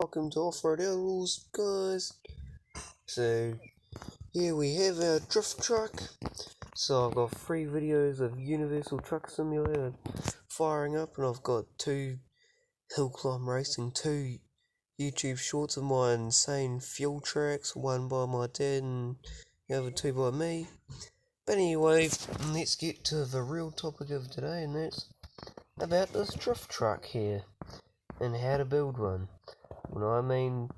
welcome to Off-Road Outlaws, guys. So, here we have our drift truck. So I've got 3 videos of Universal Truck Simulator firing up, and I've got 2 hill climb racing, 2 YouTube shorts of my insane fuel tracks, one by my dad and the other 2 by me. But anyway, let's get to the real topic of today, and that's about this drift truck here and how to build one. When I mean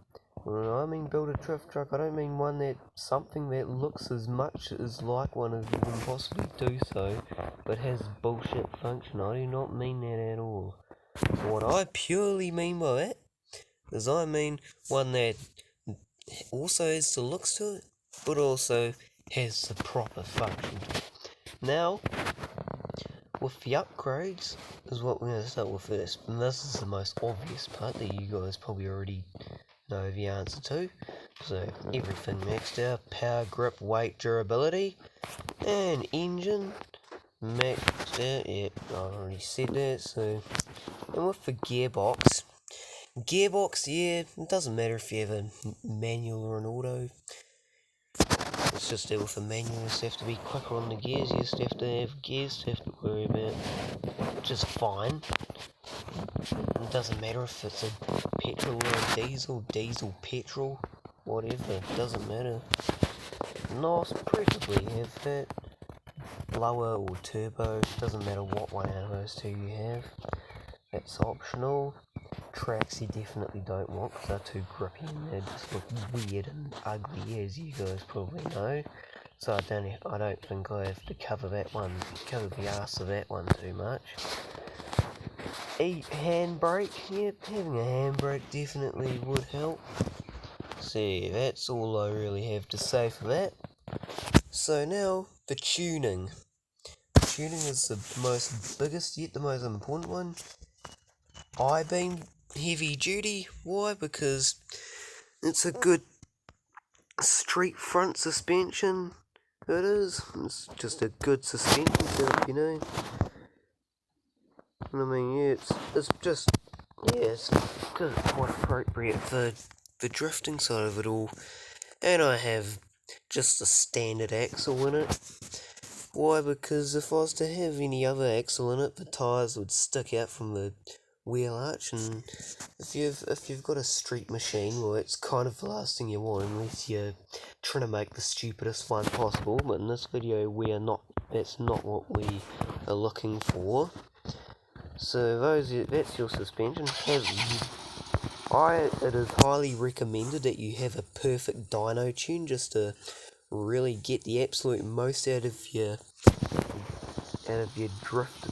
build a drift truck, I don't mean one that something that looks as much as like one as you can possibly do so, but has bullshit function. I do not mean that at all. What I purely mean by that is I mean one that also has the looks to it, but also has the proper function. Now, with the upgrades is what we're going to start with first, and this is the most obvious part that you guys probably already know the answer to. So everything maxed out: power, grip, weight, durability, and engine maxed out. Yep, I already said that. So, and with the gearbox, yeah, it doesn't matter if you have a manual or an auto. It's just that with a manual, you just have to be quicker on the gears. You just have to have gears to have to worry about, which is fine. It doesn't matter if it's a petrol or a diesel, petrol, whatever, it doesn't matter. NOS preferably have that. Lower or turbo, doesn't matter what one out of those 2 you have. That's optional. Tracks you definitely don't want because they're too grippy and they just look weird and ugly, as you guys probably know. So I don't think I have to cover the ass of that one too much. Handbrake, yep, having a handbrake definitely would help. So yeah, that's all I really have to say for that. So now, the tuning. Tuning is the biggest yet the most important one. I-beam heavy duty. Why? Because it's a good street front suspension. It is. It's just a good suspension setup, you know. I mean, yeah, it's quite appropriate for the drifting side of it all. And I have just a standard axle in it. Why? Because if I was to have any other axle in it, the tyres would stick out from the wheel arch, and if you've got a street machine, well, it's kind of the last thing you want, unless you're trying to make the stupidest one possible. But in this video, that's not what we are looking for. So that's your suspension. It is highly recommended that you have a perfect dyno tune just to really get the absolute most out of your drift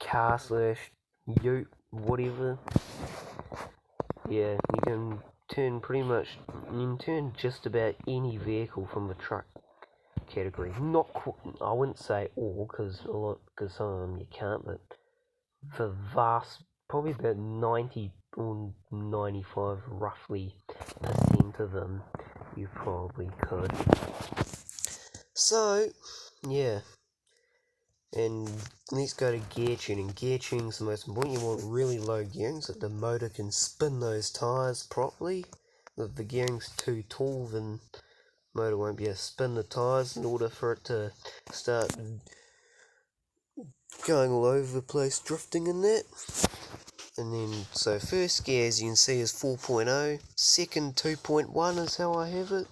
car / ute, whatever. Yeah, you can turn just about any vehicle from the truck category. I wouldn't say all, because some of them you can't, but the vast, probably about 90 or 95 roughly % of them you probably could. So, yeah. And let's go to gear tuning. Gear tuning is the most important. You want really low gearing so that the motor can spin those tyres properly. If the gearing's too tall, then the motor won't be able to spin the tyres in order for it to start going all over the place, drifting in that. And then, so first gear, as you can see, is 4.0. Second, 2.1 is how I have it.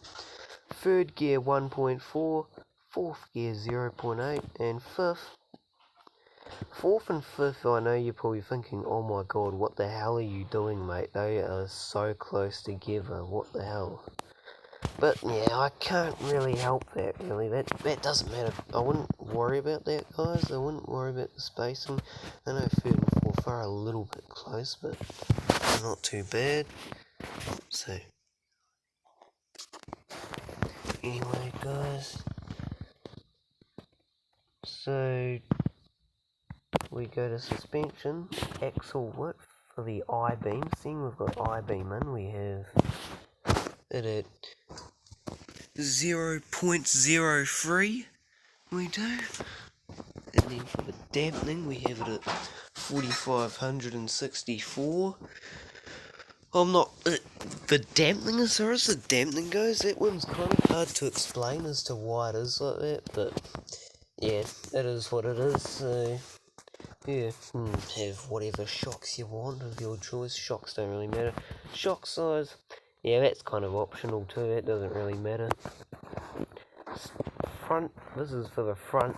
Third gear, 1.4. Fourth gear, 0.8. And fourth and fifth, I know you're probably thinking, oh my god, what the hell are you doing, mate? They are so close together, what the hell? But yeah, I can't really help that, really. That doesn't matter. I wouldn't worry about that, guys. I wouldn't worry about the spacing. I know third and fourth are a little bit close, but not too bad. So, anyway, guys. So, we go to suspension, axle width for the I-beam. Seeing we've got I-beam in, we have it at 0.03, we do. And then for the dampening, we have it at 4564. I'm not... the dampening, as far as the dampening goes, that one's kind of hard to explain as to why it is like that, but yeah, it is what it is, so yeah, have whatever shocks you want of your choice. Shocks don't really matter. Shock size, yeah, that's kind of optional too, that doesn't really matter. Front, this is for the front,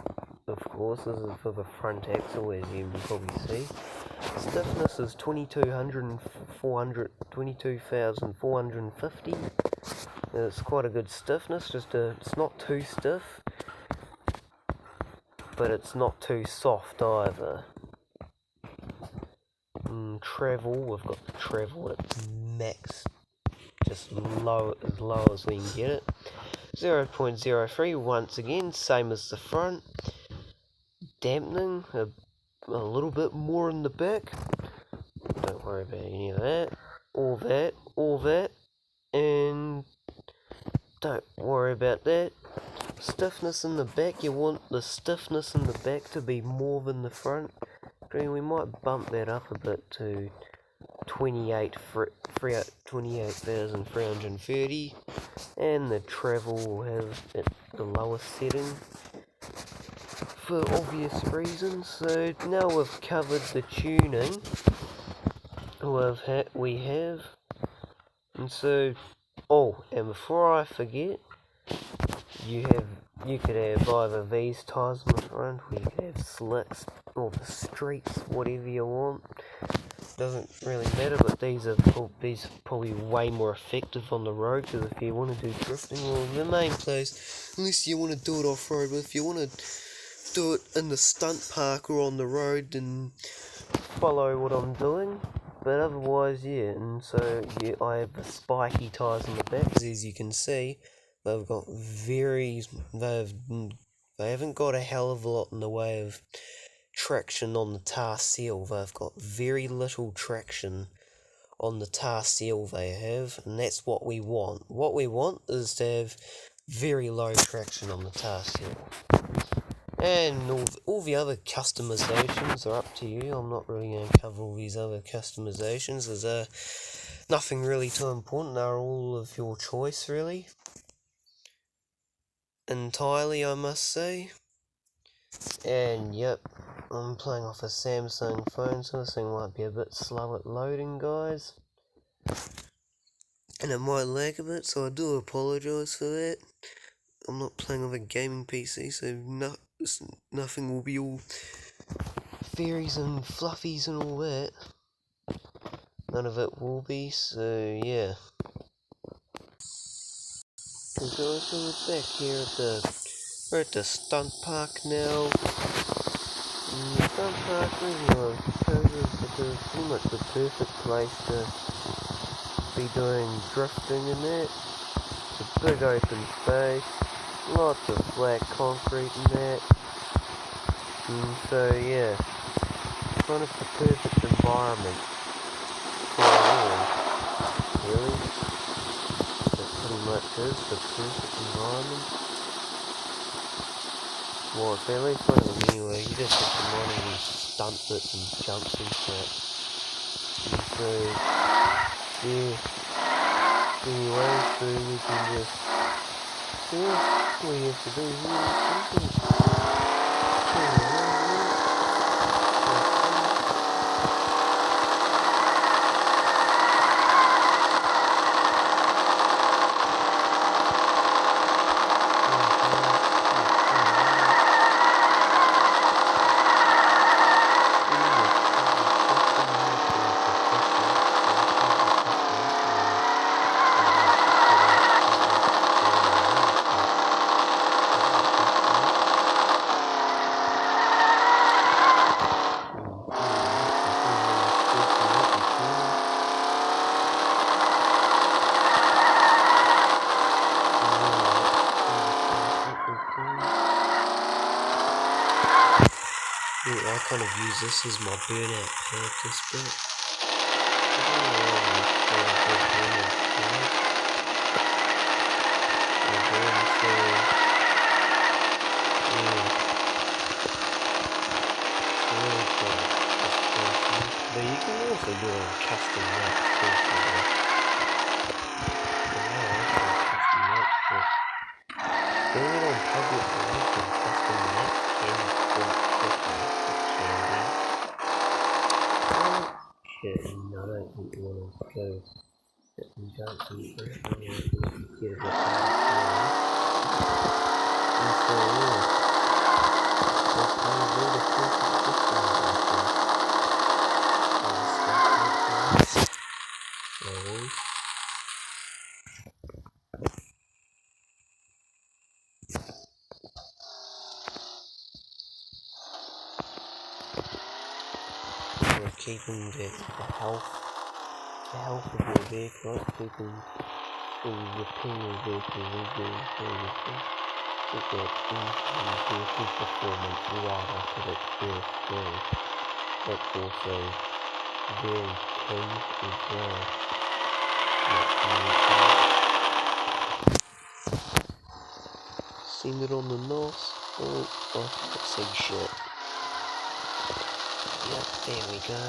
of course, this is for the front axle, as you can probably see. Stiffness is 22,450. It's quite a good stiffness, it's not too stiff, but it's not too soft either. Travel, we've got the travel at max, just as low as we can get it. 0.03, once again, same as the front. Dampening, a little bit more in the back. Don't worry about any of that. All that, and don't worry about that. Stiffness in the back, you want the stiffness in the back to be more than the front. We might bump that up a bit to 28,330, and the travel will have at the lowest setting for obvious reasons. So now we've covered the tuning we have, and so and before I forget, you could have either these tyres on the front, or you could have slicks, or the streets, whatever you want. Doesn't really matter, but these are probably way more effective on the road, because if you want to do drifting, well, the main place, unless you want to do it off-road, but if you want to do it in the stunt park or on the road, then follow what I'm doing. But otherwise, yeah, and so I have the spiky tyres on the back, because as you can see, they haven't got a hell of a lot in the way of traction on the tar seal. They've got very little traction on the tar seal they have, and that's what we want. What we want is to have very low traction on the tar seal. And all the other customizations are up to you. I'm not really going to cover all these other customizations. There's nothing really too important. They're all of your choice, really. Entirely, I must say. And yep, I'm playing off a Samsung phone, so this thing might be a bit slow at loading, guys. And it might lag a bit, so I do apologise for that. I'm not playing on a gaming PC, so nothing will be all fairies and fluffies and all that. None of it will be, so yeah. So guys, so we're back here we're at the stunt park now. And the stunt park really shows us that pretty much the perfect place to be doing drifting in that. It's a big open space, lots of flat concrete in that. And so yeah, kind of the perfect environment for it all, really. That pretty much is the perfect environment. Well, it's at least one of them anyway. You just have to mind all these stunt bits and jumps and crap. And so, yeah. Anyway, so we can just, yeah, all you have to do here is simple. I kind of use this as my burnout practice bit. But you can also do a custom map too. go hit and jump and get a bit and so yeah, that's kind of all the perfect slowly. We're keeping the health of your vehicle up, keeping the repair your vehicle regularly so you can get that vehicle performance right up at its best too. That's also very key as well. Send it on the NOS. Oh, I can't see shit. Yep, there we go.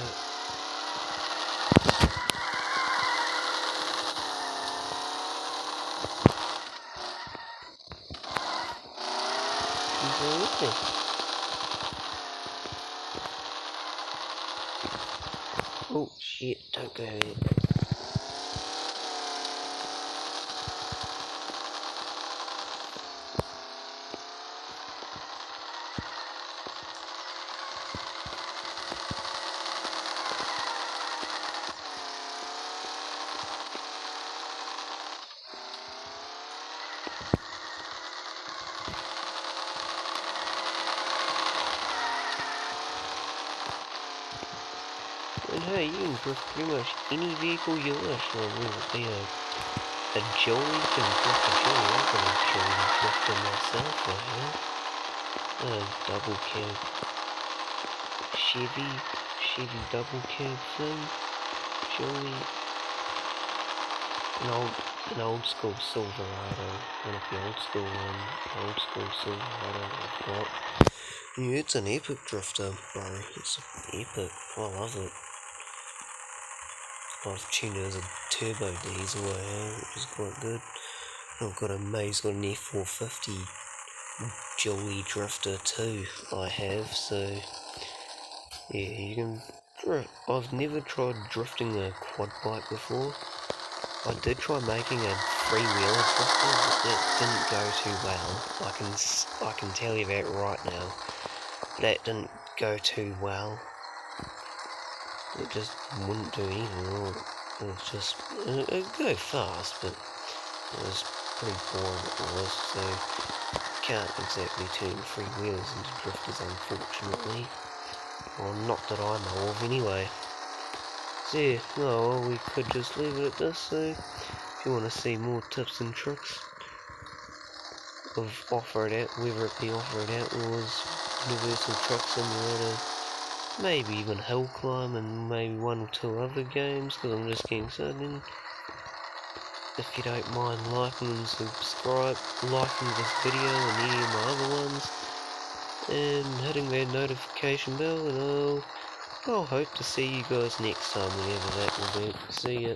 Oh shit, don't go there. And hey, you can drift pretty much any vehicle you wish, whether it be a Joey, you can drift a Joey. I've got a Joey drifter myself right here. A double cab Chevy double cab thing, Joey. An old school Silverado, one of the old school Silverado I've got. Yeah, it's an epic drifter, bro. It's epic. I love it. I've tuned it as a turbo diesel, which is quite good. I've got an F450 Joey drifter too, I have, so yeah, you can drift. I've never tried drifting a quad bike before. I did try making a three-wheeler drifter, but that didn't go too well. I can tell you that right now. That didn't go too well. It just wouldn't do anything. It was just, it'd go fast, but it was pretty boring it was, so can't exactly turn three-wheelers into drifters, unfortunately. Well, not that I know of anyway. So yeah, well, we could just leave it at this, so if you want to see more tips and tricks of Off-Road Out, whether it be Off-Road Outlaws, Universal Truck Simulator, maybe even Hill Climb, and maybe one or two other games, because I'm just getting started. If you don't mind liking and subscribe, liking this video and any of my other ones, and hitting that notification bell, and I'll hope to see you guys next time, whenever that will be. See ya.